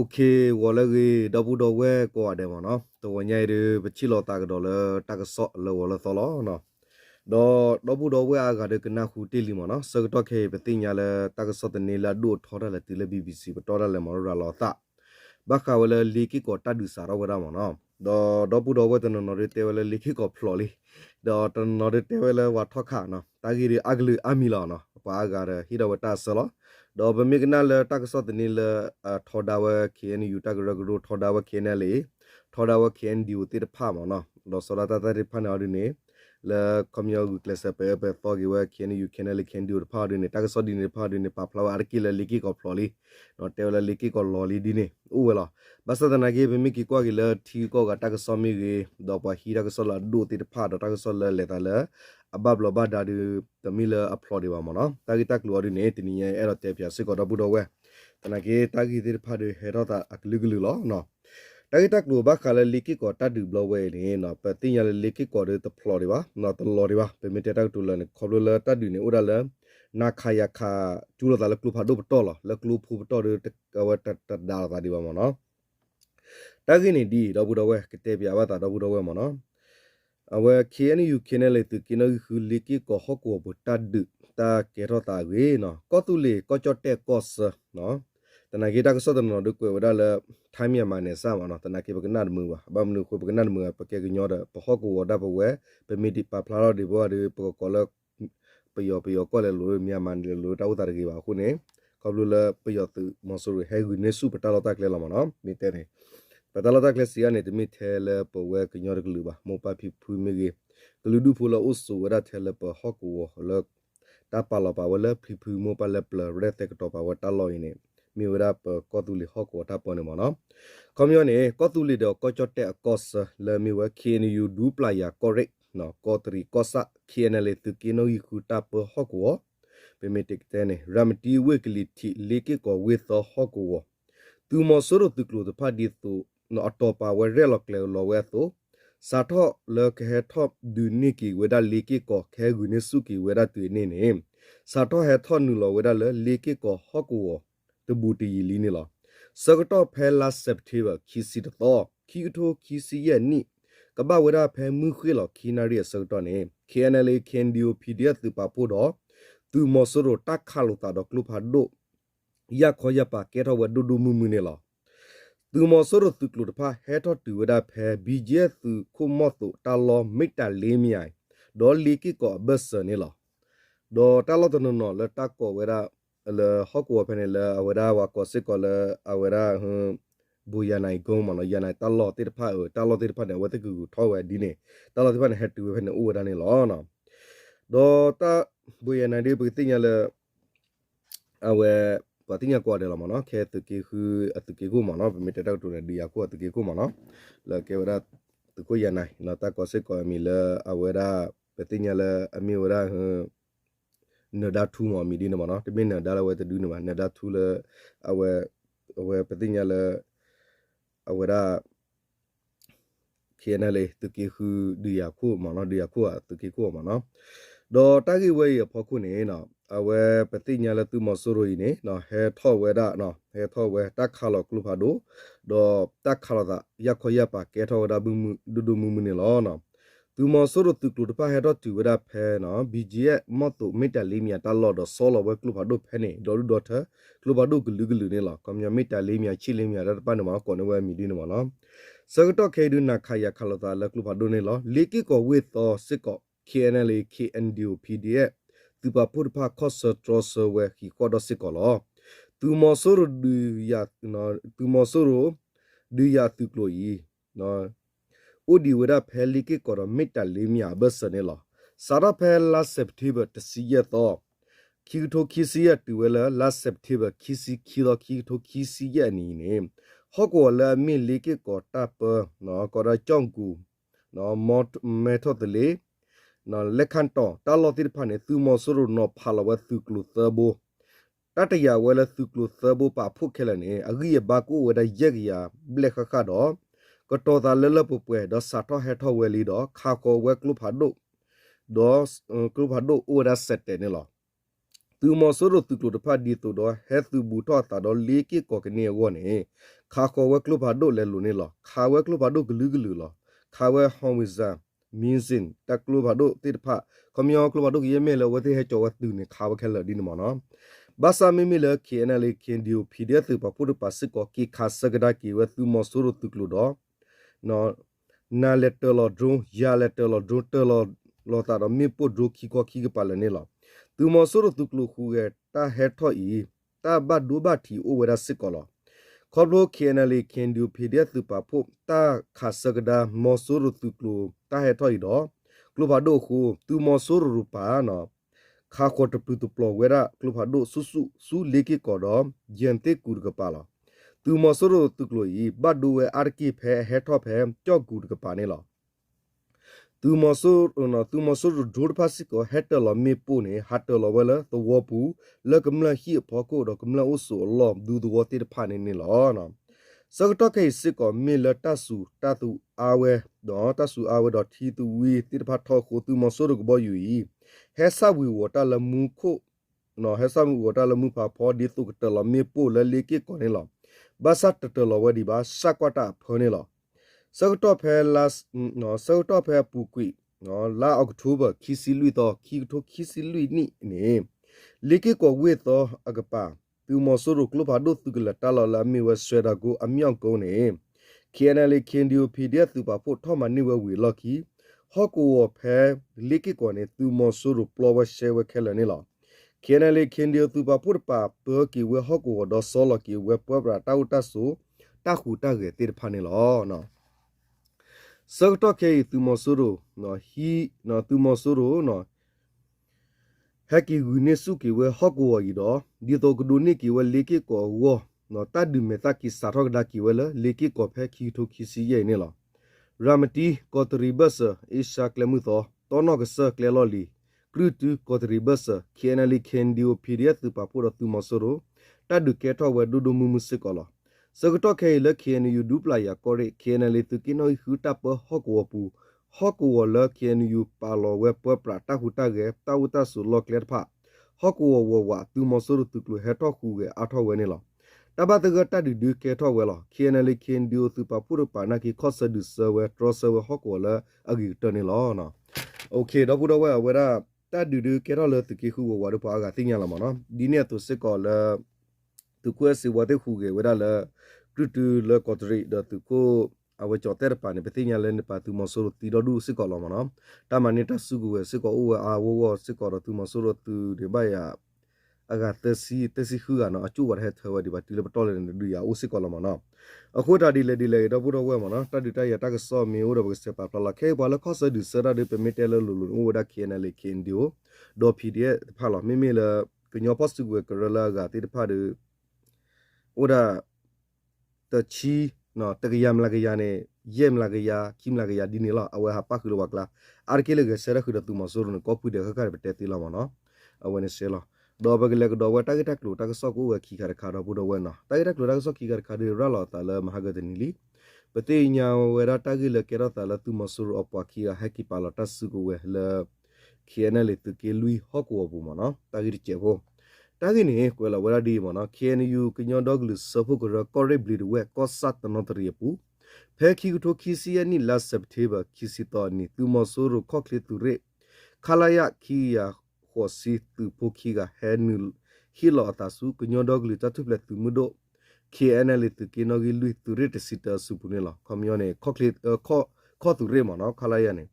okay wala ge dabu do we ko ade mo no to nyai de bichi lo ta do le ta ka so lo wala so lo no do dabu do we aga de kana khu ti li mo no so to ke bi ti nya le ta ka so de ne la do tho da le ti le bbc ba to da le mo ra lo ta ba kha wala li ki ko ta du sa ro wa mo no do dabu do we de no re te wala li ki ko phlo li do to no re te wala wa tho kha no ta gi ri aglu ami lo no pa aga de hi da wa ta so lo do ba mi gna le ta ka so de ni le thoda wa kien yu ta gro gro thoda wa kien le thoda wa kien di u ti de pha mo no do so la ta ta ri pha na ri ne le komyo gu klesa pe pe to gi wa kien yu kien le kien di u pha ri ne ta ka so di ne pha ri ne pa phla ar ki le li ki ko phlo li no te la li ki ko lo li di ne u we la ba sa da na ge be mi ki ko gi le thi ko ga ta ka so mi ge do pa hi ta ka so la do ti de pha do ta ka so le ta le abab lo ba da di the mila upload di ba mo no ta gi tak lo di ne ti ni ye ero te pya se ko da bu do we ta na ge ta gi ti pha de he ro ta aklu glu lo no ta gi tak lo ba kha le li ki ko ta du blo we ni no pa ti nya le li ki ko de the upload di ba no ta lo di ba pe mi te ta tu le ne kho lo le ta du ne u da le na kha ya kha chu lo ta le klu pha do to lo le klu phu to de ka wa ta da ta di ba mo no ta gi ni di do bu do we ke te pya ba ta do bu do we mo no awe KNU kenele tu kino hu liki ko hoko bo tadu ta kero ta we no ko tu le ko chote ko sa no tana ge ta ko so no du ko da le tham ya ma ne sa ma no tana ke ba na mu ba mu ko ba na mu pa ke nyo da pa hoko wo da ba we pe mi di pa pla ro di bo di po ko le pe yo ko le lo mi ma ne lo ta u ta ge ba khu ne ko lu le pe yo tu mo so he gu ne su pa ta lo ta ke la ma no mi te ne Patalata Clasia ne mi tele po we kinyor gluba mo pa pi pu mi ge gludu pu la usu wada tele po hoku wo le ta pa la pa wala pi pu mo pa le pla re te to pa wata lo ine mi wada po ko tu li hoku ta po ne mo no komyo ne ko tu li do ko chote kos le mi wa kini yu du pla ya correct no ko tri kosa kienele tu kino yu ku ta po hoku wo pe mi tik te ne ramti we kli ti le ke ko we to hoku wo tu mo soro tu klo de pa di tu no atopa we relo kle lo we to sa tho le ke tho du ni ki we da le ki ko khe gu ne su ki we da tu ne ne sa tho he tho nu lo we da le ki ko ho ku wo tu bu ti yi li ni lo sa ga to phe la september ki si to ki tho ki si ye ni ka ba we da phe mu khwe lo ki na ri sa to ne knla kndo pdf tu pa po do tu mo soro ta kha lo ta do klu pha do ya kho ya pa ke tho we du du mu mu ne lo tu mo soro tu klu pha he tho tu da phe bjs tu khu mo tu ta lo mit ta le mi ai do li ki ko bas ne lo do ta lo to no le ta ko we da le ho ko phe ne le we da wa ko se ko le a we da bu ya nai go ma lo ya nai ta lo ti pha ta lo ti pha ne we te ku tho we di ne ta lo ti pha ne he tu phe ne u da ne lo no do ta bu ya nai de bu ti nya le a we pa tinya ko de la mo no ke tu ki hu tu ki ku mo no me te ta tu ne dia ko tu ki ku mo no la ke wera tu ko ya nai na ta ko se ko mi le a wera pe tinya le a mi wera ne da tu mo mi di ne mo no te me ne da la we te du ne ma ne da tu le a we pe tinya le a wera ke na le tu ki hu dia ku mo no dia ku tu ki ku mo no do ta gi we pho ku ne no awe peti nya la tu mo soro ine no he tho we da no he tho we ta kha lo klu pha do ta kha lo da ya kho ya pa ke tho da bu du du mu mu ne lo no tu mo soro tu klu pa he do tu we da phe no bje mo tu mi ta li mya ta lo do so lo we klu pha do phe ne do du do tha klu pha do glu ne lo kom nya mi ta li mya chi li mya da pa no ma ko ne we mi di no ma no so to ke du na kha ya kha lo da la klu pha do ne lo li ki ko we to sit ko knla kndo pdf tu pa pur pa khos tros we ki ko do sik ko lo tu mo soro du ya no tu mo soro du ya tu klo yi no odi we da pheli ki ko ro mit ta le mya bas ne lo sara phel la september t si ye to ki tho ki si ye tu we la september ki si ki lo ki tho ki si ye ni ne ho ko la mi le ki ko ta pa no ko ra chong ku no mot method le no lekhan to ta lo ti pha ne tu mo soro no pha lo wa tu klu thabo ta ta ya we la tu klu thabo pa phu khela ne agi ya ba ko we da ye ya ble kha kha do ko to ta le le pu pwe do sa tho he tho we li do kha ko we klu pha do klu pha do u da set te ne lo သူမဆိုရသူကလတဖတ်ဒီတိုတော့ဟဲသူဘူတော့တာတော့လေကီကောကနေဝနေခါခေါ်ဝဲကလဘာဒိုလဲလူနေလောခါဝဲကလဘာဒိုဂလူဂလူလောခါဝဲဟောင်းဝီဇာမင်းစင်တကလဘာဒိုတိတဖတ်ခမယောကလဘာဒိုယေမဲလောဝတဲ့ဟဲကျော်ဝတူနေခါဝဲခဲလဒီနမနော်ဘာသာမီမီလကေနလေကင်ဒီယိုဖီဒီယသူပပုဒပါစကောကီခါစကဒါကီဝဲသူမဆိုရသူကလတော့နော်နာလက်တလောဒရုံယာလက်တလောဒရုံတလောလောတာတော့မြေပုဒရုခီကောခီကပါလနေလောသူမဆိုရသူကလခုရဲ့တာဟက်ထော်ဤတာဘတ်ဒူဘတ်တီအိုဝရစစ်ကောလောခေါ်ဘခေနလေခင်ဒီယိုဖီဒီယသူပပုတာခါစကဒါမဆိုရသူကလတာဟက်ထော်ဤတော့ကလဘာဒိုခုသူမဆိုရရူပါနော်ခါခေါ်တပူတပလောဝဲရကလဘာဒိုဆူလေကီကောတော့ဂျန်တေကူကပါလောသူမဆိုရသူကလဤဘတ်ဒူဝဲအာကီဖဲဟက်ထော်ဖဲကြော့ကူကပါနေလောသူမဆိုနော်သူမဆိုဒိုဒဖာစီကိုဟက်တလမေပူနေဟတ်တလဝဲလတဝပူလကမလဟီဖောကိုတော့ကမလအိုဆိုလောဒူဒဝတိဖာနေနေလောနော်စကတော့ကေစစ်ကိုမေလတဆူတတူအာဝဲတော့တဆူအာဝဲတော့ထီတူဝီတိဖာထောကိုသူမဆိုရကဘောယူဟဲဆာဝီဝတာလမူခိုနော်ဟဲဆာဝီဝတာလမူဖာဖောဒီတုကတလမေပူလလေကေကိုနေလောဘာစတ်တလဝဒီဘာစကွာတာဖောနေလောစကတော့ဖဲလတ်နော်စကတော့ဖဲပူကွီနော်လာအောက်တိုဘာခီစီလူတော့ခီတိုခီစီလူနီနေလေကေကိုဝေတော့အကပါသူမဆိုရကလဘာဒုတ်ကလတလလာမီဝဆွေဒါကိုအမြောက်ကုန်းနေKNLခင်ဒီယိုပီဒီအက်သူပါဖို့ထော်မနိဝဝီလော်ကီဟော့ကိုဝဖဲလေကေကိုနေသူမဆိုရပလောဝရှေဝခဲလနေလောKNLခင်ဒီယိုသူပါဖို့ပါပကီဝဟော့ကိုဒေါ်ဆောလကီဝပွားပရာတာဝတဆူတခုတကေတိဖာနေလောနော်စကတော့ကေသူမဆိုရနော်ဟီနော်သူမဆိုရနော်ဟက်ကီဝီနေစုကီဝဟော့ကိုဝီတော့ဒီတော့ကဒိုနေကီဝလေကေကိုဝနော်တတ်ဒီမေတာကီစာထောက်ဒါကီဝလလေကီကိုဖဲခီထိုခီစီရဲ့နေလောရာမတီကောတရီဘတ်အရှာကလမှုသောတောနောကဆကလေလော်လီကရူတူကောတရီဘတ်ခေနလီခင်ဒီယိုပီရီယတ်ပပူရတူမဆိုရိုတတ်ဒုကေထောဝဲဒူဒူမူမစကောလောစကတော့ခဲလခေနယူဒူပလာယာကိုရီခေနလီတူကီနိုဟူတာပဟော့ကိုပူဟော့ကိုလခေနယူပါလောဝဲပပရာတာဟူတာကေတာဝတာဆူလောကလက်ဖာဟော့ကိုဝဝတူမဆိုရိုတူကလဟက်တော့ခုကေအထောဝဲနေလောတဘတကတဒီဒူကေထောဝဲလောခေနလီခင်ဒီယိုသူပပူရပါနာကီခော့ဆဒူဆဝဲထရဆဝဲဟော့ကိုလအဂီတနေလောနော်โอเคတော့ဘူးတော့ဝဲဝဲတာတဒူဒူကေထောလတကီခုဝဝရပါကတင်ရလာမနော်ဒီနေ့သူစစ်ကောလသူကွဲစီဝတဲ့ခုကေဝဲတာလတူတူလကောတရီဒသူကိုအဝကြောတဲ့ပါနေပတိညာလဲနေပါသူမဆိုတီတော်ဒူစစ်ကောလောမနော်တာမနေတာစုကိုဝဲစစ်ကောအိုအာဝဝစစ်ကောတော့သူမဆိုသူဒီဘယာအကတစီခူကနော်အကျိုးဝရဟဲထော်ဝဒီပါတီလပတော်လဲနေဒူရအိုစစ်ကောလောမနော်အခုတာဒီလေတော့ဘူးတော့ဝဲမနော်တတူတရတကစောမီအိုတော့စပါပလာခဲဘာလခောဆဒူစရာဒီပမီတဲလလူလူဝဒါခေနလေခင်ဒီယိုဒေါ်ပီဒီဖာလောမီမီလကညောပတ်စုကရလာကတိတဖာဒူဝဒါတချီနော်တကရမလာကရနေယေမလာကရခိမလာကရဒီနေလာအဝဲဟာပါကလောဝကလာအာကေလေကဆရာခုဒတူမဆိုရနကောပူတဲ့ခါကပတဲတီလာမနော်အဝဲနေဆဲလာဒေါ်ဘကလေကတော့ဝတာကတက်လို့တကဆော့ကိုဝခီခါခါတော့ဘူးတော့ဝဲနော်တိုက်တက်လို့တကဆော့ခီခါခါရလာတာလမဟာဂဒနီလီပတိညာဝဲရတာကလေကေရတာလတူမဆူအပွားခီဟက်ကီပါလတဆူကိုဝဲလခီနလေတကေလူဟော့ကိုဘူးမနော်တာဂီချေဖို့တာဂီနေကွယ်လာဝဲရဒီမနော် KNU ကညောဒေါဂလူဆဖို့ကိုကော်ရိဘလီဝဲကောဆတ်နော်တရီပူဖဲခီထိုခီစီယနီလာစက်တေဘာခီစီတော်နီတူမဆူခော့ကလီတူရေခလာယခီယာခောစီတူပိုခီကဟဲနူဟီလောတာစုကညောဒေါဂလူတတုပလက်တူမဒို KNL တူကီနိုဂီလူတူရေတစီတာစုပူနေလောကွန်မြူနီခော့ကလီခော့တူရေမနော်ခလာယနေ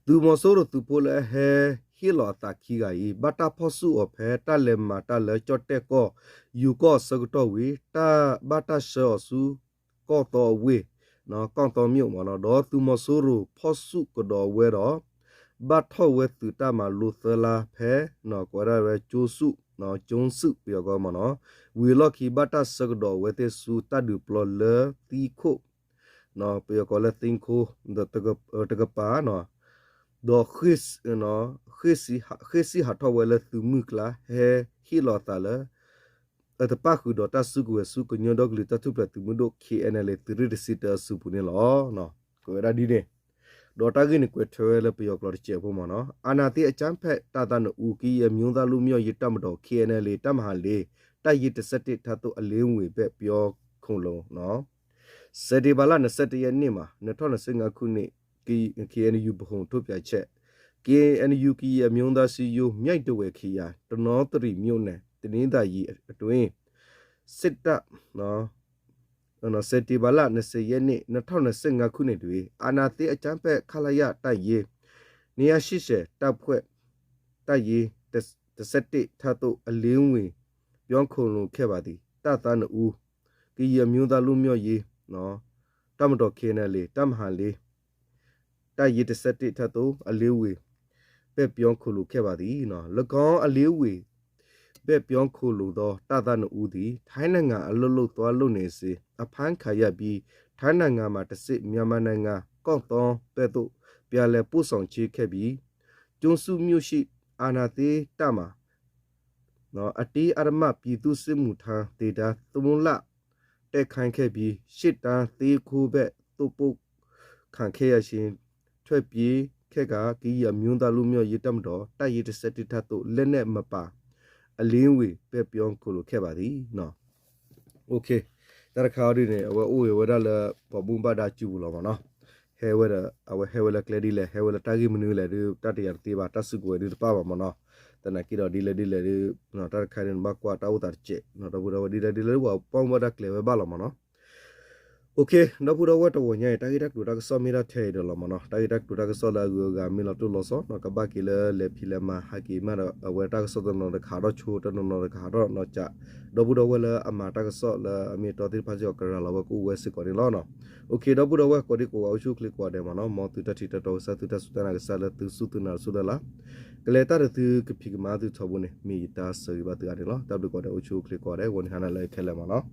တူမဆူတူပိုလဲဟဲဟီလောတာခီဂိုင်ဘတာဖောဆူအဖဲတလဲမာတလဲချော့တက်ကောယူကောစကတော့ဝီတာဘတာရှောဆူကောတော်ဝေနော်ကောင်းတော်မြို့မနော်တော့သူမဆိုးရဖောဆုကတော်ဝဲတော့ဘတ်ထောဝဲသူတမလူသလာဖဲနော်ကွာရဝဲကျိုးစုနော်ကျုံစုပြောကောမနော်ဝီလော်ခီဘတာစကတော်ဝဲတဲ့စုတဒူပလော်လတီခိုနော်ပြောကောလက်တင်ခိုဒတကပါနော်တော့ခစ်နော်ခစ်စီဟာထောဝဲလသူမူကလာဟဲဟီလော်တာလာအတပါခုဒတာစုကွေစုကညောဒဂလီတတုပလတူမဒို KNL တူရစ်စီတာစုပူနေလောနော်ကိုရဒီနေ ဒေါ်တာကင်းကွထွဲလဲပြောကလော်ချေဖို့မနော်အာနာတိအချမ်းဖက်တာတန်ဦးကီယမြုံသားလူမျိုးရတမတော် KNL တမဟာလေတိုက်ရ17ထတ်တော့အလင်းဝေပဲပြောခုံလုံးနော်စတေဘာလ21ရက်နေ့မှာ2025ခုနှစ် KNU ဘုံထုတ်ပြချက် KNU ကီယမြုံသားစီယိုမြိုက်တဝဲခီယာတနောတရီမြို့နယ်တနင်္သာရီအတွင်းစစ်တပ်နော်စတေဘာလ20ရက်နေ့2025ခုနှစ်တွင်အာနာတိအချမ်းဖက်ခလာရတိုက်ရနေရာ80တပ်ဖွဲ့တိုက်ရ17ထတ်တော့အလင်းဝေပြောခုံလုံးခဲ့ပါသည်တသနဦးကီယမြုံသားလူမျိုးရေးနော်တမတော် KNL တမဟာလေးတိုက်ရ17ထတ်တော့အလင်းဝေပဲပြောခုလုံးခဲ့ပါသည်နော်၎င်းအလင်းဝေပဲပြောခိုလိုသောတသနဦးသည်ထိုင်းနိုင်ငံအလွတ်လွတ်သွားလုံနေစေအဖမ်းခါရပြီးထိုင်းနိုင်ငံမှာတစစ်မြန်မာနိုင်ငံကော့တောပဲ့သို့ပြလဲပို့ဆောင်ချခဲ့ပြီးကျွန်းစုမြို့ရှိအာနာတေတမှာနော်အတီးအရမပြည်သူစစ်မှုထမ်းဒေတာသုံးလတက်ခိုင်ခဲ့ပြီးရှစ်တန်းသေးခိုးဘက်တုတ်ပုတ်ခံခဲ့ရရှင်ထွက်ပြေးခဲ့ကကီးရမြွန်းသားလူမျိုးရတမတော်တိုက်ရ17ထတ်တို့လက်နဲ့မပါအလင်းဝေပဲပြောကိုလိုခဲ့ပါသည်နော်โอเคတရခါရီနေအဝအိုဝရလာပဘုံပါဒါကျူလောမနော်ဟဲဝရအဝဟဲဝလကလေဒီလေဟဲဝလတာဂီမနူလေဒီတတရတီဘာတဆုကိုဒီပါပါမနော်တနကီတော့ဒီလေနော်တရခါရင်ဘကွာတောက်တာချေနော်တော့ဘူးတော့ဒီလေဝပေါင်းမဒါကလေဘာလောမနော်โอเคနော်ဘူးတော့ဝတ်တော့ညတာဂီတက်တူတာကစောမီရာထဲတယ်လောမနော်တာဂီတက်တူတာကစောလာဂူဂါမီလာတူလောဆောနော်ကဘာကီလေဖီလမဟာကီမာအဝတာကစောတော့နော်ခါတော့ချိုတနော်ခါတော့နော်ကြတော့ဘူးတော့ဝဲလာအမာတာကစောလာအမီတော်တိဖာကြောကရလာဝကူဝဲစစ်ကော်ဒီလောနော်โอเคတော့ဘူးတော့ဝဲကော်ဒီကိုအောက်ရှုကလစ်ကွာတယ်မနော်မောတူတတီတော်ဆတူတဆူတနာကဆာလတူဆူတူနာဆူဒလာကလေတာတူကဖိကမာတူချဘုန်မီတာဆေဘတ်ရတယ်လောတပ်ကော်တယ်အောက်ရှုကလစ်ကွာတယ်ဝန်ဟနာလိုက်ခဲလာမနော်